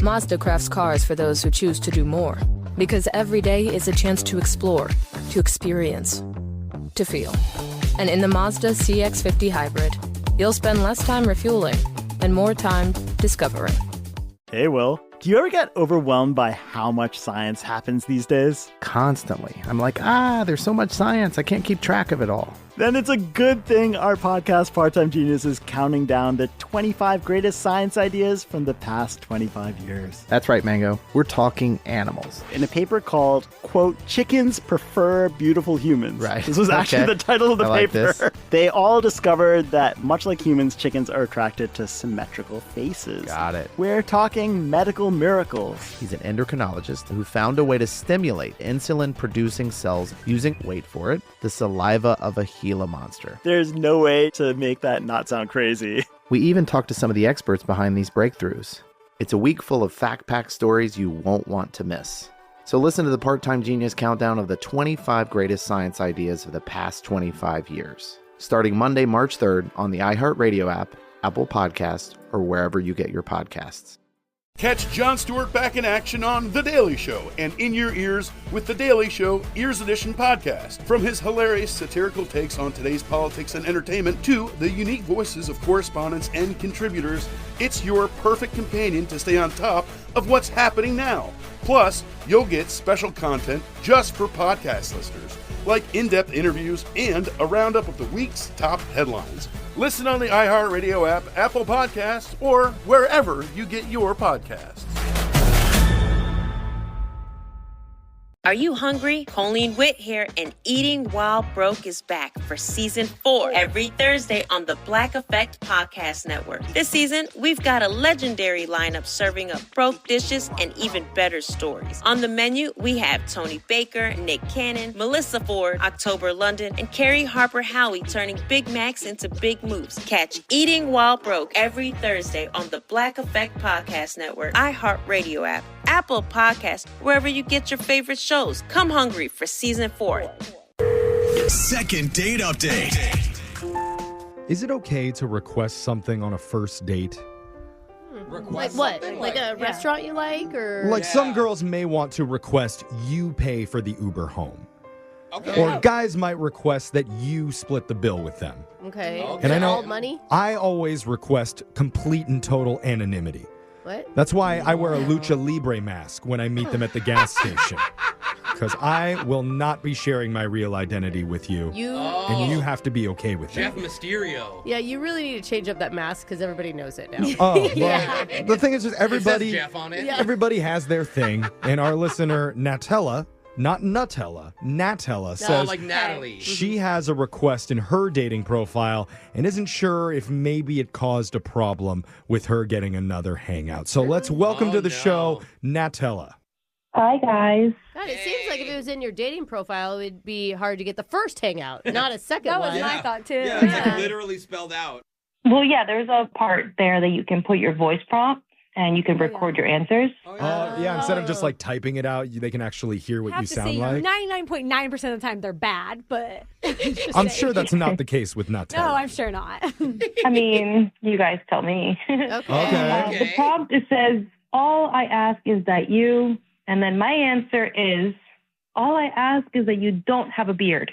Mazda crafts cars for those who choose to do more. Because every day is a chance to explore, to experience, to feel. And in the Mazda CX-50 Hybrid, you'll spend less time refueling and more time discovering. Hey, Will. Do you ever get overwhelmed by how much science happens these days? Constantly. I'm like, there's so much science, I can't keep track of it all. Then it's a good thing our podcast, Part-Time Genius, is counting down the 25 greatest science ideas from the past 25 years. That's right, Mango. We're talking animals. In a paper called, quote, Chickens Prefer Beautiful Humans. Right. This was actually the title of the paper. This. They all discovered that, much like humans, chickens are attracted to symmetrical faces. Got it. We're talking medical miracles. He's an endocrinologist who found a way to stimulate insulin-producing cells using, wait for it, the saliva of a Gila monster. There's no way to make that not sound crazy. We even talked to some of the experts behind these breakthroughs. It's a week full of fact-packed stories you won't want to miss. So listen to the Part-Time Genius countdown of the 25 greatest science ideas of the past 25 years. Starting Monday, March 3rd on the iHeartRadio app, Apple Podcasts, or wherever you get your podcasts. Catch Jon Stewart back in action on The Daily Show and In Your Ears with The Daily Show Ears Edition podcast. From his hilarious satirical takes on today's politics and entertainment to the unique voices of correspondents and contributors, it's your perfect companion to stay on top of what's happening now. Plus, you'll get special content just for podcast listeners, like in-depth interviews and a roundup of the week's top headlines. Listen on the iHeartRadio app, Apple Podcasts, or wherever you get your podcasts. Are you hungry? Colleen Witt here, and Eating While Broke is back for season 4 every Thursday on the Black Effect Podcast Network. This season, we've got a legendary lineup serving up broke dishes and even better stories. On the menu, we have Tony Baker, Nick Cannon, Melissa Ford, October London, and Carrie Harper Howie turning Big Macs into big moves. Catch Eating While Broke every Thursday on the Black Effect Podcast Network, iHeartRadio app, Apple Podcasts, wherever you get your favorite shows. Come hungry for season 4. Second date update. Is it okay to request something on a first date? Like what? Like a restaurant you like? Or Like some girls may want to request you pay for the Uber home. Okay. Or guys might request that you split the bill with them. Okay. And I know all money? I always request complete and total anonymity. What? That's why I wear a Lucha Libre mask when I meet them at the gas station. Because I will not be sharing my real identity with you. And you have to be okay with Jeff that. Mysterio. Yeah, you really need to change up that mask because everybody knows it now. Oh, well, the thing is just everybody, It says Jeff on it. Yeah. everybody has their thing. And our listener, Natella, not Nutella, Natella says like Natalie. she has a request in her dating profile and isn't sure if maybe it caused a problem with her getting another hangout. So let's welcome to the show, Natella. Hi, guys. God, it seems like if it was in your dating profile, it would be hard to get the first hangout, not a second one. That was my thought, too. Yeah, it's like literally spelled out. Well, yeah, there's a part there that you can put your voice prompt and you can record your answers. Yeah, instead of just like typing it out, they can actually hear what you sound like. 99.9% of the time they're bad, but I'm sure that's not the case with Natella. No, I'm sure not. I mean, you guys tell me. Okay. The prompt, it says, all I ask is that you, and then my answer is, all I ask is that you don't have a beard.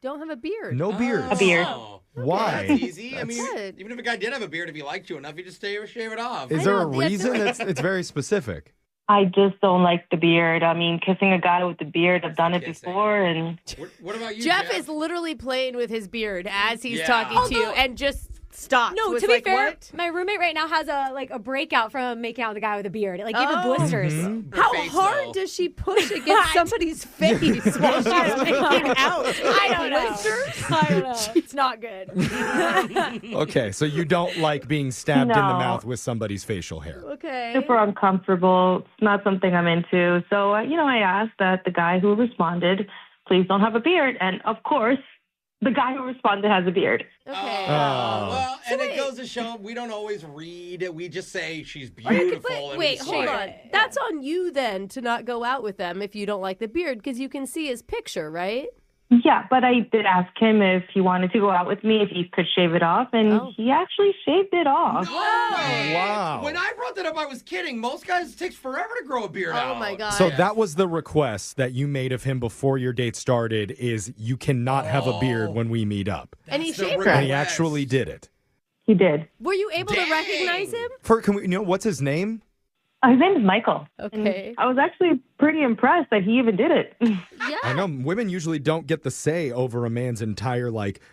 Don't have a beard. No beard. A beard. Why? That's easy. I mean, good. even if a guy did have a beard, if he liked you enough, you just shave it off. Is there a reason? It's very specific. I just don't like the beard. I mean, kissing a guy with the beard, I've done it before. And what about you, Jeff is literally playing with his beard as he's Yeah. talking to you and just stopped. No, was to be like, fair, what? my roommate right now has a breakout from making out with a guy with a beard. It like gave her blisters. How hard does she push against somebody's face while she's making out? I don't know. I don't know. It's not good. Okay, so you don't like being stabbed in the No. mouth with somebody's facial hair. Okay. super uncomfortable. It's not something I'm into. So, I asked that the guy who responded, please don't have a beard. And of course, the guy who responded has a beard. Okay. Well, and it goes to show we don't always read. We just say she's beautiful. and Wait, we hold say on. it. That's on you then to not go out with them if you don't like the beard because you can see his picture, right? Yeah, but I did ask him if he wanted to go out with me, if he could shave it off, and he actually shaved it off. No way. Wow. When I brought that up, I was kidding. Most guys, it takes forever to grow a beard out. Oh, my God. So that was the request that you made of him before your date started is you cannot have a beard when we meet up. And he That's the shaved And it. he actually did it. He did. Were you able to recognize him? Can we, what's his name? His name is Michael. Okay. And I was actually pretty impressed that he even did it. Yeah. I know women usually don't get the say over a man's entire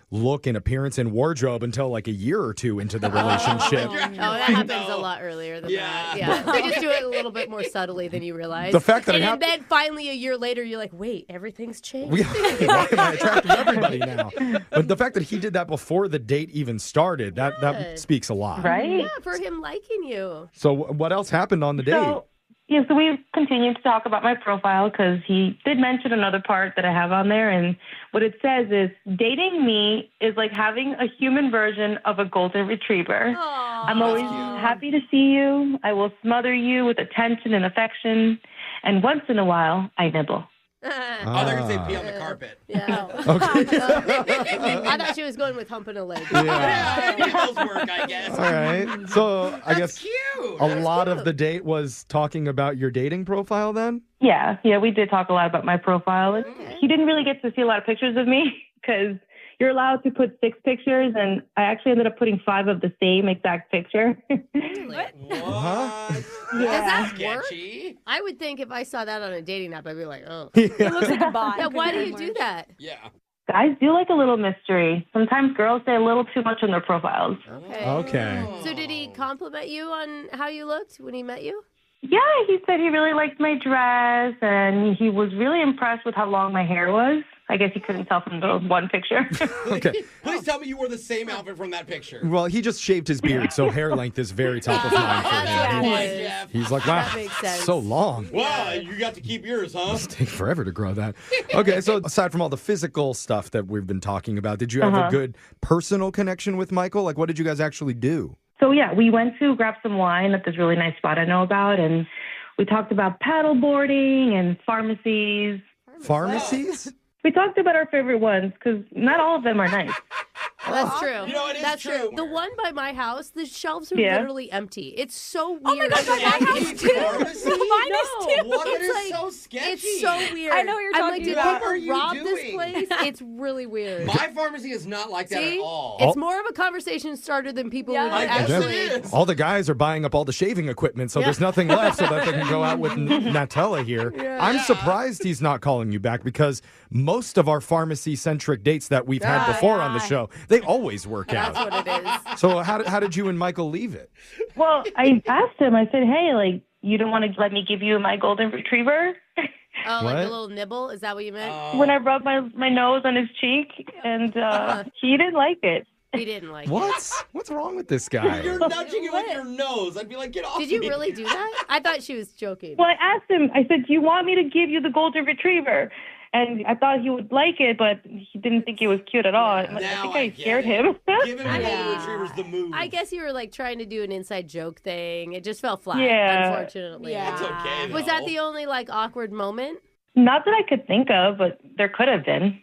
look and appearance and wardrobe until like a year or two into the relationship. Oh, that happens a lot earlier than that. Yeah. They just do it a little bit more subtly than you realize. The fact that and then finally a year later, you're like, wait, everything's changed. Why am I attracted to everybody now? But the fact that he did that before the date even started, that speaks a lot. Right? Yeah, for him liking you. So what else happened on the date? So we continued to talk about my profile because he did mention another part that I have on there. And what it says is, dating me is like having a human version of a golden retriever. Aww. I'm always happy to see you. I will smother you with attention and affection. And once in a while, I nibble. Oh, they're going to say pee on the carpet. Yeah. Okay. I thought she was going with humping a leg. Yeah, those work, I guess. All right. So I guess Cute. a lot of the date was talking about your dating profile then? Yeah, we did talk a lot about my profile. He didn't really get to see a lot of pictures of me because you're allowed to put 6 pictures, and I actually ended up putting 5 of the same exact picture. What? What? Does that Sketchy. work? I would think if I saw that on a dating app, I'd be like, oh. It looks like a bot. Yeah, why do you do that? Yeah. Guys do like a little mystery. Sometimes girls say a little too much on their profiles. Okay. So did he compliment you on how you looked when he met you? Yeah, he said he really liked my dress, and he was really impressed with how long my hair was. I guess he couldn't tell from the one picture. Okay. Please tell me you wore the same outfit from that picture. Well, he just shaved his beard, so hair length is very top of mind for him. Come on, Jeff. He's like, wow, That makes sense. so long. Wow, you got to keep yours, huh? It's take forever to grow that. Okay, so aside from all the physical stuff that we've been talking about, did you have a good personal connection with Michael? Like, what did you guys actually do? So, yeah, we went to grab some wine at this really nice spot I know about, and we talked about paddle boarding and pharmacies. Pharmacies? We talked about our favorite ones because not all of them are nice. That's true. You know, it is That's true. The one by my house, the shelves are Yeah. literally empty. It's so weird. Oh my gosh, my house too. Pharmacy? Mine is too. What? That It's is like- so sketchy. It's so weird. I know what you're I'm talking like, did about. What are people you rob this doing? place? It's really weird. My pharmacy is not like that See? at all. It's more of a conversation starter than people Yeah. would I guess actually. it is. All the guys are buying up all the shaving equipment, so there's nothing left so that they can go out with Nutella here. I'm surprised he's not calling you back because most of our pharmacy-centric dates that we've had before on the show, they always work out. That's what it is. So how did you and Michael leave it? Well, I asked him, I said, hey, like, you don't want to let me give you my golden retriever? Oh, What? like a little nibble? Is that what you meant? When I rubbed my nose on his cheek, and he didn't like it. He didn't like it. What's wrong with this guy? You're nudging it with your nose. I'd be like, get off Did you me. really do that? I thought she was joking. Well, I asked him, I said, do you want me to give you the golden retriever? And I thought he would like it, but he didn't think it was cute at all. I Now think I I get scared it. him. Giving me golden retrievers the move. I guess you were like trying to do an inside joke thing. It just fell flat, Yeah. unfortunately. Yeah. It's okay, Was that though. the only like awkward moment? Not that I could think of, but there could have been.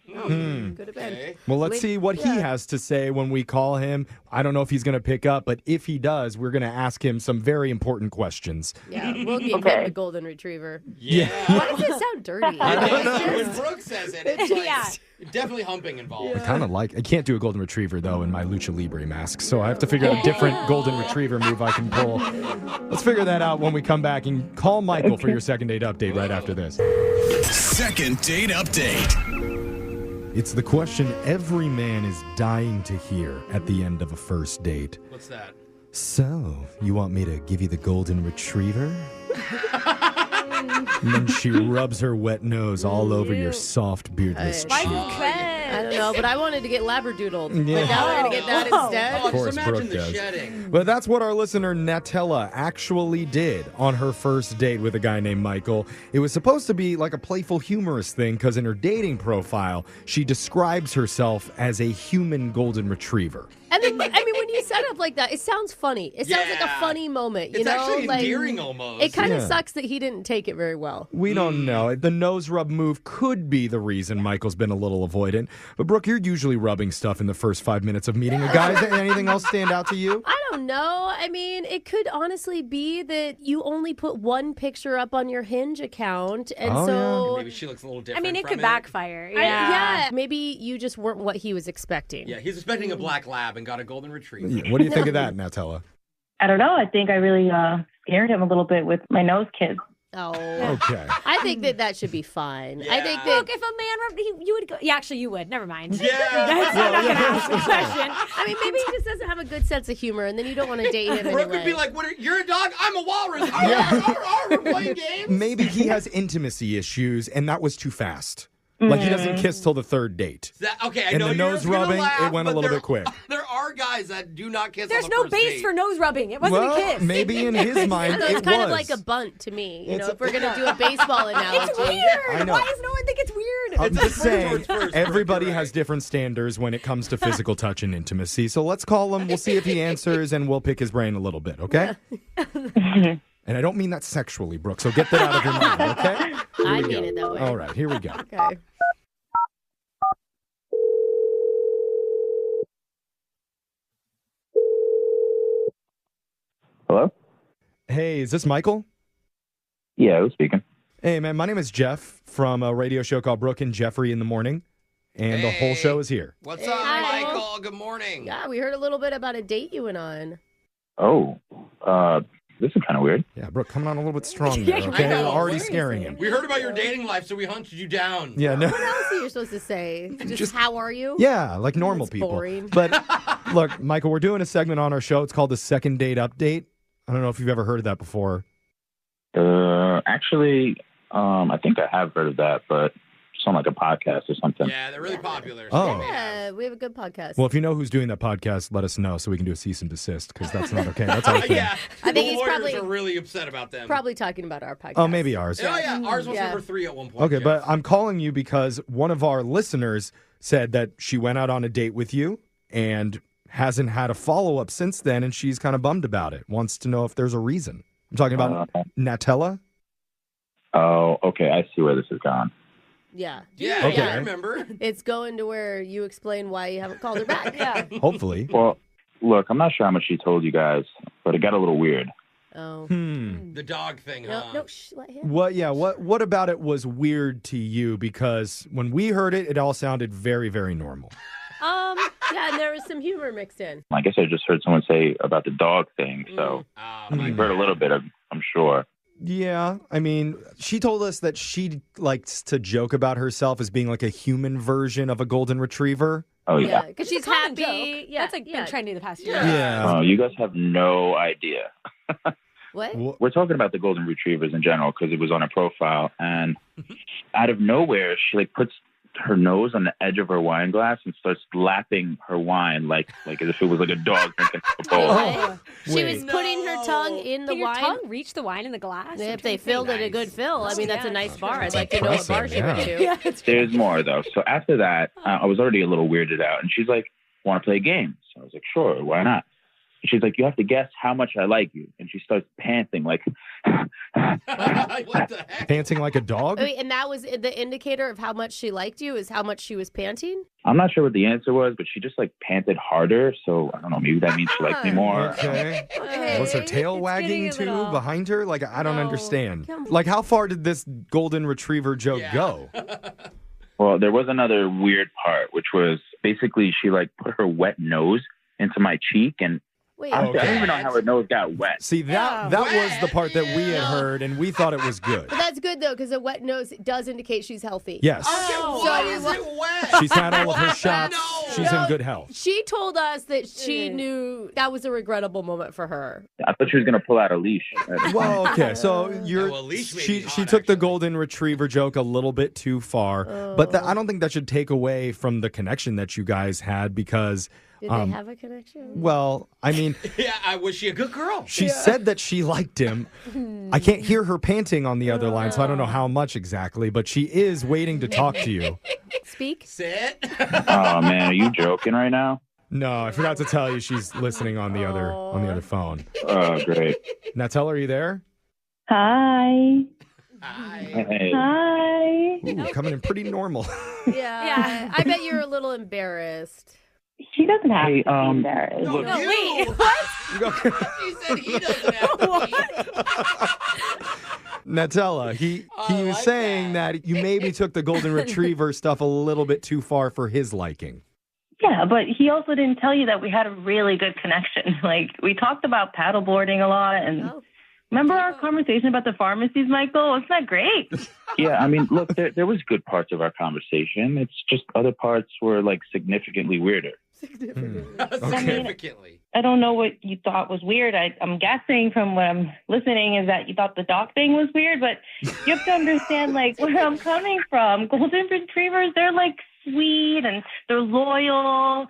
Could have been. Okay. Well, let's see what he has to say when we call him. I don't know if he's going to pick up, but if he does, we're going to ask him some very important questions. Yeah, we'll give him the golden retriever. Yeah. Why does it sound dirty? I don't know. When Brooke says it, it's like Yeah. definitely humping involved. I kind of like. I can't do a golden retriever though in my lucha libre mask, so I have to figure out a different golden retriever move I can pull. Let's figure that out when we come back and call Michael for your second date update right after this. Second date update. It's the question every man is dying to hear at the end of a first date. What's that? So, you want me to give you the golden retriever? And then she rubs her wet nose all over your soft, beardless Why cheek. I don't know, but I wanted to get labradoodled. Yeah. But now we're going to get that instead. Oh, course, just imagine Brooke the does. shedding. But that's what our listener Nutella actually did on her first date with a guy named Michael. It was supposed to be like a playful, humorous thing because in her dating profile, she describes herself as a human golden retriever. And then, I mean, when you set up like that, it sounds funny. It sounds like a funny moment. It's actually endearing almost. It kind of sucks that he didn't take it very well. We don't know. The nose rub move could be the reason Michael's been a little avoidant. But, Brooke, you're usually rubbing stuff in the first 5 minutes of meeting a guy. Does anything else stand out to you? I don't know. I mean, it could honestly be that you only put one picture up on your Hinge account. And maybe she looks a little different. I mean, it could backfire. Yeah. Maybe you just weren't what he was expecting. Yeah, he's expecting a black lab and got a golden retriever. What do you think of that, Nutella? I don't know. I think I really scared him a little bit with my nose kiss. Oh, okay. I think that should be fine. Yeah. I think that Look, if a man rubbed, you would go. Yeah, actually, you would. Never mind. Yeah. I'm not going to ask the question. I mean, maybe he just doesn't have a good sense of humor, and then you don't want to date him Brooke anyway. would be like, "You're a dog. I'm a walrus. We're playing games." Maybe he has intimacy issues, and that was too fast. Like, he doesn't kiss till the third date. Okay, I and know the nose you're rubbing, laugh, it went a little bit quick. There are guys that do not kiss There's on the no first base date. for nose rubbing. It wasn't a kiss. Maybe in his mind, It's it kind was. of like a bunt to me. You It's know, if we're going to do a baseball analogy. It's weird. I know. Why does no one think it's weird? I'm just saying, first, everybody right. has different standards when it comes to physical touch and intimacy. So let's call him. We'll see if he answers, and we'll pick his brain a little bit, okay? And I don't mean that sexually, Brooke, so get that out of your mind, okay? I mean it that way. All right, here we go. Okay. Hello? Hey, is this Michael? Yeah, who's speaking? Hey, man, my name is Jeff from a radio show called Brooke and Jeffery in the Morning, and the whole show is here. What's up, Hi. Michael? Good morning. Yeah, we heard a little bit about a date you went on. Oh, this is kind of weird. Yeah, Brooke, coming on a little bit strong there, okay? I know. You're already scaring him. We heard about your dating life, so we hunted you down. Yeah, no. What else are you supposed to say? Just how are you? Yeah, like normal That's people. boring. But look, Michael, we're doing a segment on our show. It's called the Second Date Update. I don't know if you've ever heard of that before. Actually, I think I have heard of that, but it's on like a podcast or something. Yeah, they're really popular. Oh. Yeah, we have a good podcast. Well, if you know who's doing that podcast, let us know so we can do a cease and desist, because that's not okay. That's our thing. Yeah, I think the he's lawyers probably- are really upset about them. Probably talking about our podcast. Oh, maybe ours. Oh, yeah, ours was Yeah. number 3 at one point. Okay, Jeff. but I'm calling you because one of our listeners said that she went out on a date with you and hasn't had a follow-up since then, and she's kind of bummed about it. Wants to know if there's a reason. I'm talking about Nutella. Oh, okay. I see where this is going. Yeah. Yeah, Okay. I remember. It's going to where you explain why you haven't called her back. Yeah. Hopefully. Well, look, I'm not sure how much she told you guys, but it got a little weird. Oh. The dog thing, No, huh? no, let him. What about it was weird to you? Because when we heard it, it all sounded very, very normal. Yeah, and there was some humor mixed in. I guess I just heard someone say about the dog thing, so you've heard a little bit of, I'm sure. Yeah, I mean, she told us that she likes to joke about herself as being like a human version of a golden retriever. Oh, yeah. Because It's she's a common happy. joke. Yeah, That's like been trendy the past year. Yeah. Oh, you guys have no idea. What? We're talking about the golden retrievers in general because it was on her profile, and out of nowhere, she like puts her nose on the edge of her wine glass and starts lapping her wine like as if it was like a dog drinking a bowl. What? She Wait. was putting her tongue in the Can your wine. tongue reach the wine in the glass? If they filled it a good fill, I mean, that's a nice bar. I'd like to know what bar she went Impressive, to. Yeah, it's There's more though. So after that, I was already a little weirded out, and she's like, "Want to play a game?" So I was like, "Sure, why not?" And she's like, "You have to guess how much I like you," and she starts panting like. What the heck? Panting like a dog? Wait, and that was the indicator of how much she liked you, is how much she was panting? I'm not sure what the answer was, but she just like panted harder. So I don't know. Maybe that means she likes me more. Okay. Okay. Was her tail It's wagging getting a too little- behind her? Like, I don't No. understand. Come on. Like, how far did this golden retriever joke Yeah. go? Well, there was another weird part, which was basically she like put her wet nose into my cheek, and Wait, honestly, I don't Okay. even know how her nose got wet. See, that was the part that we had heard, and we thought it was good. but that's good, though, because a wet nose does indicate she's healthy. Yes. Okay, why is it wet? She's had all of her shots. No. She's in good health. She told us that she knew that was a regrettable moment for her. I thought she was gonna pull out a leash. Well, okay, so you're well, a leash may she be hot, she took the actually. golden retriever joke a little bit too far, but I don't think that should take away from the connection that you guys had because Did they have a connection? well, I mean, Yeah, was she a good girl? she said that she liked him. I can't hear her panting on the other line, so I don't know how much exactly, but she is waiting to talk to you. Speak. Sit. Oh man, are you joking right now? No, I forgot to tell you she's listening on the other phone. Oh, great. Nutella, are you there? Hi. Hey. Hi. Ooh, coming in pretty normal. Yeah. I bet you're a little embarrassed. She doesn't have to be Hey, embarrassed. look, No, wait, what? He said he doesn't have to be. Nutella, he was like saying that you maybe took the golden retriever stuff a little bit too far for his liking. Yeah, but he also didn't tell you that we had a really good connection. Like, we talked about paddleboarding a lot, and remember our conversation about the pharmacies, Michael? Wasn't that great? Yeah, I mean, look, there was good parts of our conversation. It's just other parts were, like, significantly weirder. Significantly. I don't know what you thought was weird. I'm guessing from what I'm listening is that you thought the dog thing was weird, but you have to understand, like, where I'm coming from. Golden retrievers, they're, like, sweet and they're loyal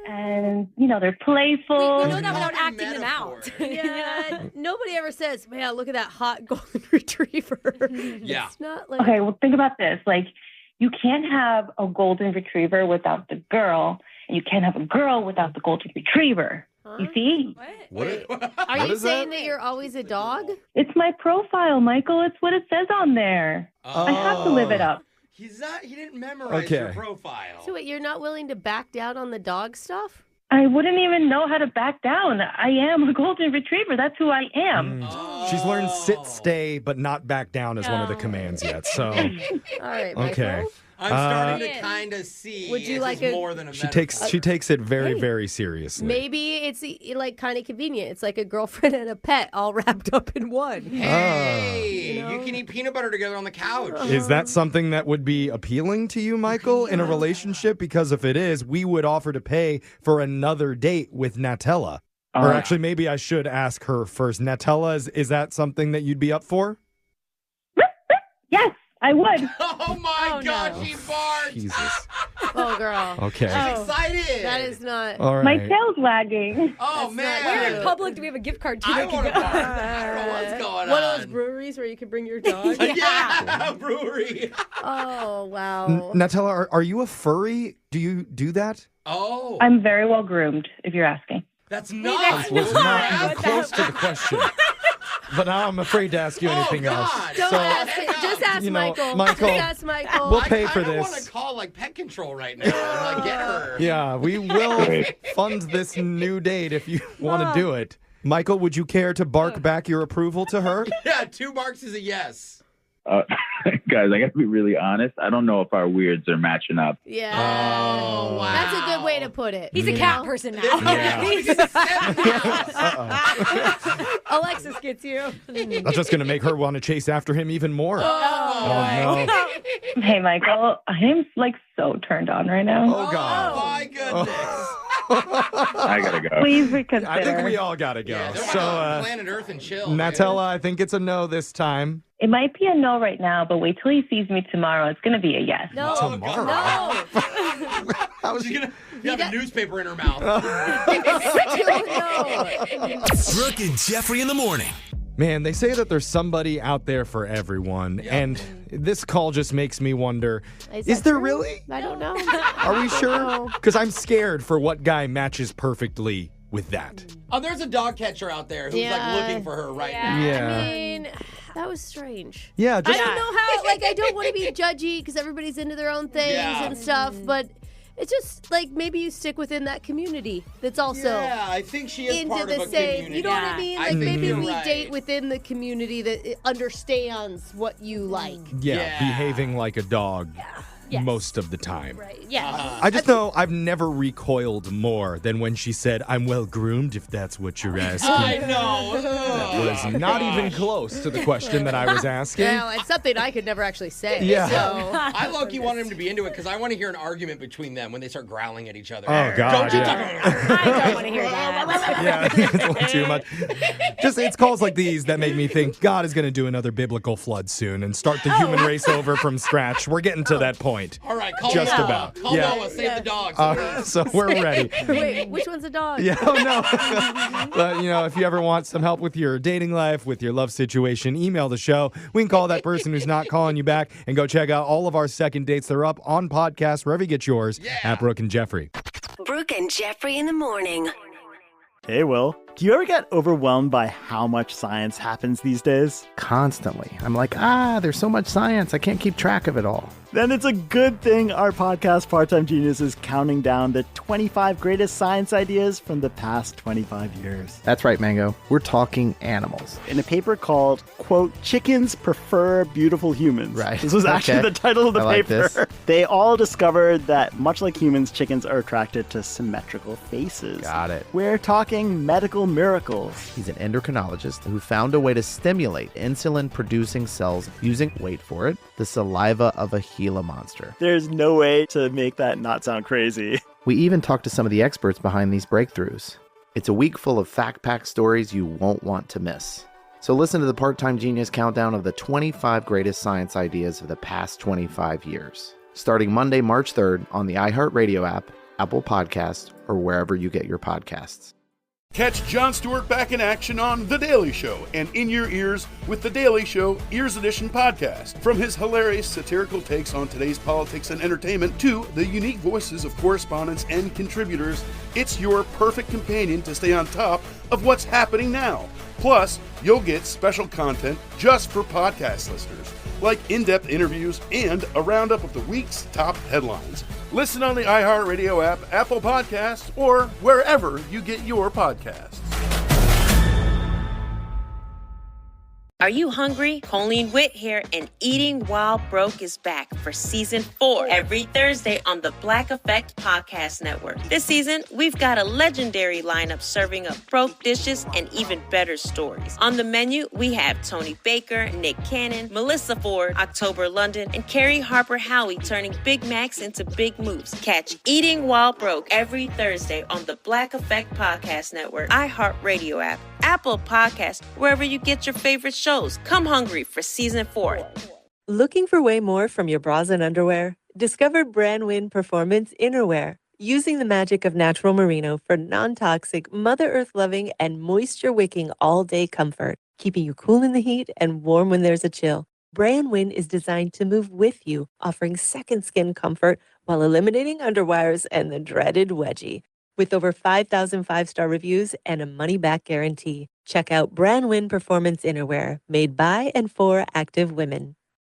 and, you know, they're playful. We know that without acting them out. Yeah, nobody ever says, man, look at that hot golden retriever. Yeah. It's not like... Okay, well, think about this. Like, you can't have a golden retriever without the girl, and you can't have a girl without the golden retriever. Huh? You see? Are you saying that you're always a dog? It's my profile, Michael. It's what it says on there. I have to live it up. He didn't memorize your Okay. profile. So wait, you're not willing to back down on the dog stuff? I wouldn't even know how to back down. I am a golden retriever. That's who I am. She's learned sit, stay, but not back down as one of the commands yet. So, All right, Michael. okay. I'm starting to kind of see. Would you if like it's a- more than a She takes it very, Hey. very seriously. Maybe it's like kind of convenient. It's like a girlfriend and a pet all wrapped up in one. Hey, You know? you can eat peanut butter together on the couch. Is that something that would be appealing to you, Michael, in a relationship? Because if it is, we would offer to pay for another date with Nutella. Or actually, maybe I should ask her first. Nutella, is that something that you'd be up for? Yes, I would. Oh my God, no. she barked. Jesus. Oh, girl. Okay. I'm excited. That is not... All right. My tail's wagging. Oh That's man. not We're cute. in public. Do we have a gift card too? I that can want to go? bark. I don't know what's going One of on. those breweries where you can bring your dog? Yeah, brewery. Oh, wow. Nutella, are you a furry? Do you do that? Oh, I'm very well groomed, if you're asking. that's not. Was not even close to the question. But now I'm afraid to ask you anything else. God. Don't So, ask it. Just ask you know, Michael. Michael, Just ask Michael. we'll pay for I don't this. want to call like pet control right now and like get her. Yeah, we will fund this new date if you want to do it. Michael, would you care to bark back your approval to her? Yeah, 2 barks is a yes. Guys, I got to be really honest. I don't know if our weirds are matching up. Yeah. Oh, wow. That's a good way to put it. He's a you cat know? person now. Alexis gets you. That's just going to make her want to chase after him even more. Oh, no. Hey, Michael, I am, like, so turned on right now. Oh, God. My goodness. I got to go. Please reconsider. I think we all got to go. Yeah, they're So, on planet Earth and chill. Nutella, I think it's a no this time. It might be a no right now, but wait till he sees me tomorrow. It's going to be a yes. No. Tomorrow? No. How is She's he? gonna have a newspaper in her mouth. No. Brooke and Jeffrey in the morning. Man, they say that there's somebody out there for everyone, and this call just makes me wonder, is there really? I don't know. Are we sure? Because I'm scared for what guy matches perfectly with that. Oh, there's a dog catcher out there who's Yeah. like looking for her right now. Yeah. I mean, that was strange. Yeah, I just don't know how, like, I don't want to be judgy because everybody's into their own things Yeah. and stuff, but it's just, like, maybe you stick within that community that's also Yeah, I think she is into part the of a same, community. you know what I mean? I Like, think maybe you're we right. date within the community that understands what you like. yeah, behaving like a dog Yes. most of the time. Right. Yeah. I just know I've never recoiled more than when she said, I'm well groomed, if that's what you're asking. I know. That was not even close to the question that I was asking. Now, it's something I could never actually say. Yeah. So. I low-key want him to be into it because I want to hear an argument between them when they start growling at each other. Oh, God, Don't you yeah. I don't want to hear that. Yeah, it's a little too much. Just it's calls like these that make me think God is going to do another biblical flood soon and start the human race over from scratch. We're getting to that point. All right, call Just Noah. about. Call Yeah. Noah. Save the dogs. So we're ready. Wait, which one's a dog? Yeah, oh no. But, you know, if you ever want some help with your dating life, with your love situation, email the show. We can call that person who's not calling you back and go check out all of our second dates. They're up on podcast, wherever you get yours, at Brooke and Jeffrey. Brooke and Jeffrey in the morning. Hey, Will. Do you ever get overwhelmed by how much science happens these days? Constantly. I'm like, there's so much science, I can't keep track of it all. Then it's a good thing our podcast, Part-Time Genius, is counting down the 25 greatest science ideas from the past 25 years. That's right, Mango. We're talking animals. In a paper called, quote, Chickens Prefer Beautiful Humans. Right. This was actually the title of the paper. Like They all discovered that, much like humans, chickens are attracted to symmetrical faces. Got it. We're talking medical miracles. He's an endocrinologist who found a way to stimulate insulin-producing cells using, wait for it, the saliva of a Gila monster. There's no way to make that not sound crazy. We even talked to some of the experts behind these breakthroughs. It's a week full of fact-packed stories you won't want to miss. So listen to the Part-Time Genius countdown of the 25 greatest science ideas of the past 25 years. Starting Monday, March 3rd on the iHeartRadio app, Apple Podcasts, or wherever you get your podcasts. Catch Jon Stewart back in action on The Daily Show and in your ears with The Daily Show Ears Edition podcast. From his hilarious satirical takes on today's politics and entertainment to the unique voices of correspondents and contributors, it's your perfect companion to stay on top of what's happening now. Plus, you'll get special content just for podcast listeners, like in-depth interviews and a roundup of the week's top headlines. Listen on the iHeartRadio app, Apple Podcasts, or wherever you get your podcasts. Are you hungry? Colleen Witt here, and Eating While Broke is back for season 4 every Thursday on the Black Effect Podcast Network. This season, we've got a legendary lineup serving up broke dishes and even better stories. On the menu, we have Tony Baker, Nick Cannon, Melissa Ford, October London, and Carrie Harper Howie turning Big Macs into big moves. Catch Eating While Broke every Thursday on the Black Effect Podcast Network, iHeartRadio app, Apple Podcasts, wherever you get your favorite shows. Come hungry for season 4. Looking for way more from your bras and underwear? Discover Brand Performance Innerwear. Using the magic of natural merino for non-toxic, Mother Earth-loving, and moisture-wicking all-day comfort, keeping you cool in the heat and warm when there's a chill. Brand is designed to move with you, offering second skin comfort while eliminating underwires and the dreaded wedgie. With over 5,000 five-star reviews and a money-back guarantee. Check out Brand Performance Innerwear, made by and for active women.